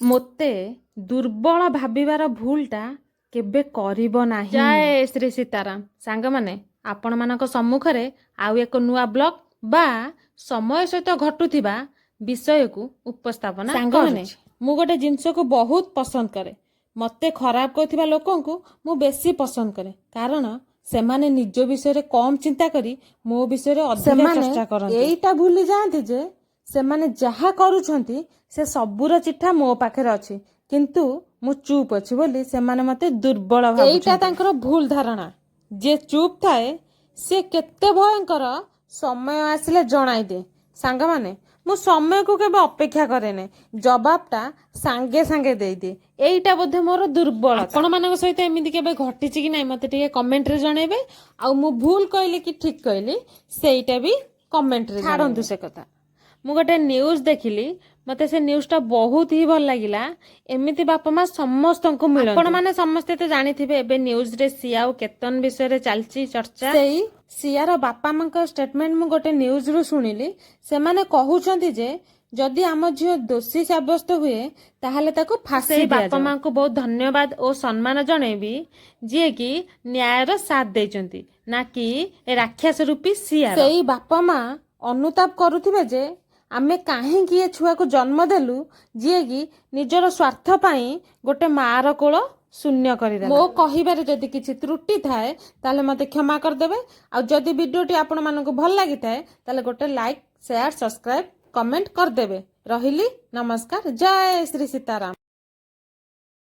ମୋତେ ଦୁର୍ବଳ ଭାବିବାର ଭୁଲଟା କେବେ କରିବ ନାହିଁ। ଜୟ ଶ୍ରୀ ସୀତାରାମ। ସାଙ୍ଗମାନେ, ଆପଣମାନଙ୍କ ସମ୍ମୁଖରେ ଆଉ ଏକ ନୂଆ ବ୍ଲଗ ବା ସମୟ ସହିତ ଘଟୁଥିବା ବିଷୟକୁ ଉପସ୍ଥାପନା କରୁଛି। ମୁଁ ଗୋଟେ ଜିନିଷକୁ ବହୁତ ପସନ୍ଦ କରେ। ମୋତେ ଖରାପ କରୁଥିବା ଲୋକଙ୍କୁ ମୁଁ ବେଶୀ ପସନ୍ଦ କରେ, କାରଣ ସେମାନେ ନିଜ ବିଷୟରେ କମ୍ ଚିନ୍ତା କରି ମୋ ବିଷୟରେ ଅଧିକ ଚର୍ଚ୍ଚା କରନ୍ତି। ଏଇଟା ଭୁଲି ଯାଆନ୍ତି ଯେ ସେମାନେ ଯାହା କରୁଛନ୍ତି ସେ ସବୁର ଚିଠା ମୋ ପାଖରେ ଅଛି, କିନ୍ତୁ ମୁଁ ଚୁପ୍ ଅଛି ବୋଲି ସେମାନେ ମୋତେ ଦୁର୍ବଳ ଭାବୁଛନ୍ତି। ଏଇଟା ତାଙ୍କର ଭୁଲ ଧାରଣା। ଯିଏ ଚୁପ୍ ଥାଏ ସେ କେତେ ଭୟଙ୍କର ସମୟ ଆସିଲେ ଜଣାଇଦିଏ। ସାଙ୍ଗମାନେ, ମୁଁ ସମୟକୁ କେବେ ଅପେକ୍ଷା କରେନି, ଜବାବଟା ସାଙ୍ଗେ ସାଙ୍ଗେ ଦେଇଦିଏ। ଏଇଟା ବୋଧେ ମୋର ଦୁର୍ବଳତା। ଆପଣମାନଙ୍କ ସହିତ ଏମିତି କେବେ ଘଟିଛି କି ନାହିଁ ମୋତେ ଟିକେ କମେଣ୍ଟରେ ଜଣେଇବେ। ଆଉ ମୁଁ ଭୁଲ କହିଲି କି ଠିକ୍ କହିଲି ସେଇଟା ବି କମେଣ୍ଟରେ ଛାଡ଼ନ୍ତୁ ସେ କଥା। ମୁଁ ଗୋଟେ ନ୍ୟୁଜ୍ ଦେଖିଲି, ମୋତେ ସେ ନ୍ୟୁଜ୍ଟା ବହୁତ ହି ଭଲ ଲାଗିଲା। ଏମିତି ବାପା ମା ସମସ୍ତଙ୍କୁ ମିଳନ୍ତି। ଆପଣମାନେ ସମସ୍ତେ ତ ଜାଣିଥିବେ ଏବେ ନ୍ୟୁଜ୍ରେ ସିଆ ଆଉ କେତନ ବିଷୟରେ ଚାଲିଛି ଚର୍ଚ୍ଚା। ସେଇ ସିଆର ବାପା ମାଙ୍କ ଷ୍ଟେଟମେଣ୍ଟ ମୁଁ ଗୋଟେ ନ୍ୟୁଜ୍ରୁ ଶୁଣିଲି। ସେମାନେ କହୁଛନ୍ତି ଯେ ଯଦି ଆମ ଝିଅ ଦୋଷୀ ସାବ୍ୟସ୍ତ ହୁଏ ତାହେଲେ ତାକୁ ଫାଶୀ ଦିଆଯାଉ। ବାପା ମାଙ୍କୁ ବହୁତ ଧନ୍ୟବାଦ ଓ ସମ୍ମାନ ଜଣେଇବି ଯିଏକି ନ୍ୟାୟର ସାଥ ଦେଇଛନ୍ତି, ନା କି ରାକ୍ଷସ ରୂପୀ ସିଆ। ସେଇ ବାପା ମା ଅନୁତାପ କରୁଥିବେ ଯେ ଆମେ କାହିଁକି ଏ ଛୁଆକୁ ଜନ୍ମ ଦେଲୁ ଯିଏକି ନିଜର ସ୍ୱାର୍ଥ ପାଇଁ ଗୋଟେ ମାର କୋଳ ଶୂନ୍ୟ କରିଦେଲା। ମୋ କହିବାରେ ଯଦି କିଛି ତ୍ରୁଟି ଥାଏ ତାହେଲେ ମୋତେ କ୍ଷମା କରିଦେବେ। ଆଉ ଯଦି ଭିଡ଼ିଓଟି ଆପଣମାନଙ୍କୁ ଭଲ ଲାଗିଥାଏ ତାହେଲେ ଗୋଟେ ଲାଇକ୍, ସେୟାର, ସବସ୍କ୍ରାଇବ୍, କମେଣ୍ଟ କରିଦେବେ। ରହିଲି, ନମସ୍କାର, ଜୟ ଶ୍ରୀ ସୀତାରାମ।